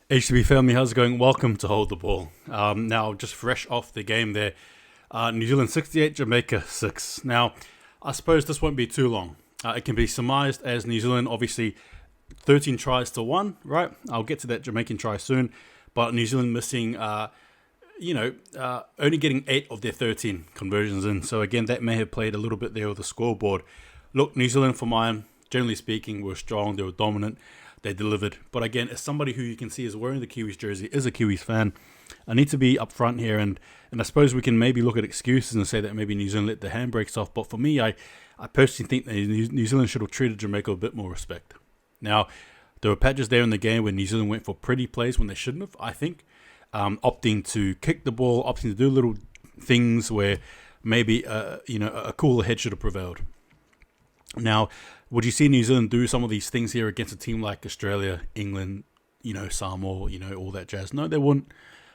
HTB family, how's it going? Welcome to Hold the Ball. Now, just fresh off the game there, New Zealand 68, Jamaica 6. Now, I suppose this won't be too long. It can be surmised as New Zealand, obviously, 13 tries to 1, right? I'll get to that Jamaican try soon. But New Zealand missing, only getting 8 of their 13 conversions in. So, again, that may have played a little bit there with the scoreboard. Look, New Zealand, for mine, generally speaking, were strong. They were dominant. They delivered. But again, as somebody who you can see is wearing the Kiwis jersey, is a Kiwis fan, I need to be upfront here. And I suppose we can maybe look at excuses and say that maybe New Zealand let the handbrakes off. But for me, I personally think that New Zealand should have treated Jamaica with a bit more respect. Now, there were patches there in the game where New Zealand went for pretty plays when they shouldn't have, I think. Opting to kick the ball, opting to do little things where maybe a cooler head should have prevailed. Now, would you see New Zealand do some of these things here against a team like Australia, England, Samoa, all that jazz? No, they wouldn't.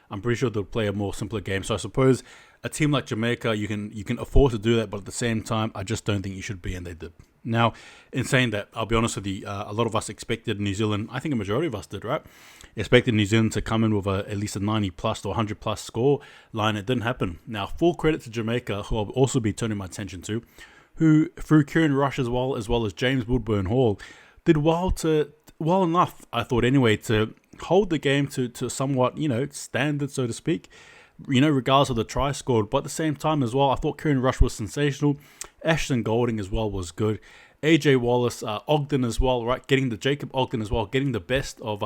I'm pretty sure they'll play a more simpler game. So I suppose a team like Jamaica, you can afford to do that, but at the same time, I just don't think you should be, and they did. Now, in saying that, I'll be honest with you, a lot of us expected New Zealand, I think a majority of us did, right? Expected New Zealand to come in with at least a 90 plus or 100 plus score line. It didn't happen. Now, full credit to Jamaica, who I'll also be turning my attention to, who through Kieran Rush as well as James Woodburn Hall, did well enough, I thought anyway, to hold the game to somewhat, standard, so to speak, regardless of the try scored. But at the same time as well, I thought Kieran Rush was sensational. Ashton Golding as well was good. AJ Wallace, Ogden as well, right? Getting the Jacob Ogden as well, getting the best of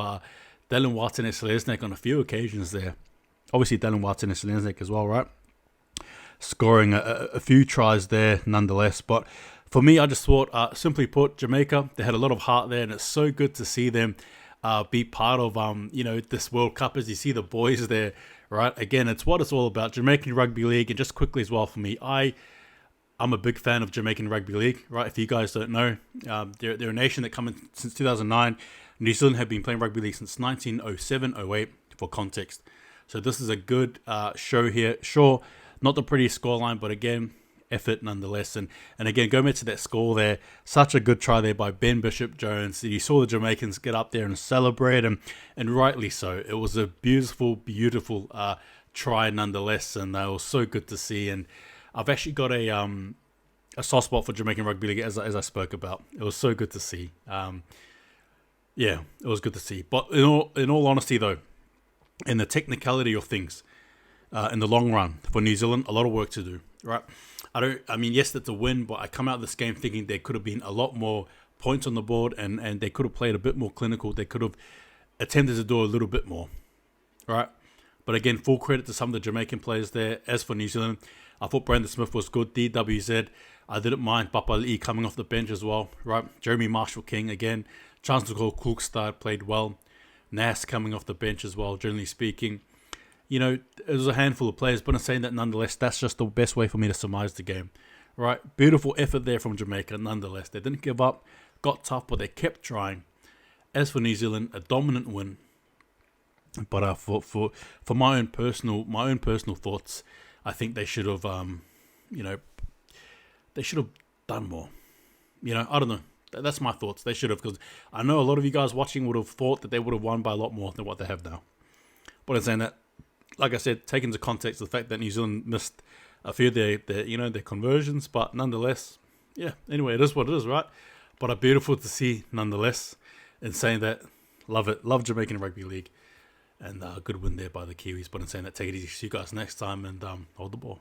Dylan Watson and Selesnik on a few occasions there. Obviously, Dylan Watson and Selesnik as well, right? Scoring a few tries there nonetheless. But for me, I just thought, simply put, Jamaica, they had a lot of heart there, and it's so good to see them be part of this World Cup as you see the boys there, right? Again, it's what it's all about, Jamaican Rugby League. And just quickly as well for me, I'm a big fan of Jamaican Rugby League, right? If you guys don't know, they're a nation that come in since 2009. New Zealand have been playing rugby league since 1907-08 for context. So this is a good show here. Sure, not the prettiest scoreline, but again, effort nonetheless. And again, going back to that score there, such a good try there by Ben Bishop-Jones. You saw the Jamaicans get up there and celebrate, and rightly so. It was a beautiful, beautiful try nonetheless, and it was so good to see. And I've actually got a soft spot for Jamaican Rugby League, as I spoke about. It was so good to see. Yeah, it was good to see. But in all honesty, though, in the technicality of things, in the long run for New Zealand, a lot of work to do, right? Yes, that's a win, but I come out of this game thinking there could have been a lot more points on the board, and they could have played a bit more clinical. They could have attempted to do a little bit more, right? But again, full credit to some of the Jamaican players there. As for New Zealand, I thought Brandon Smith was good. DWZ, I didn't mind Papali'i coming off the bench as well, right? Jeremy Marshall-King, again. Chancellor Kulkstad played well. Nas coming off the bench as well, generally speaking. It was a handful of players, but I'm saying that nonetheless, that's just the best way for me to surmise the game, right? Beautiful effort there from Jamaica, nonetheless. They didn't give up, got tough, but they kept trying. As for New Zealand, a dominant win. But for my own personal thoughts, I think they should have, they should have done more. I don't know. That's my thoughts. They should have, because I know a lot of you guys watching would have thought that they would have won by a lot more than what they have now. But I'm saying that, like I said, take into context the fact that New Zealand missed a few of their conversions, but nonetheless, yeah. Anyway, it is what it is, right? But beautiful to see nonetheless. In saying that, love it, love Jamaican Rugby League, and good win there by the Kiwis. But in saying that, take it easy. See you guys next time, and hold the ball.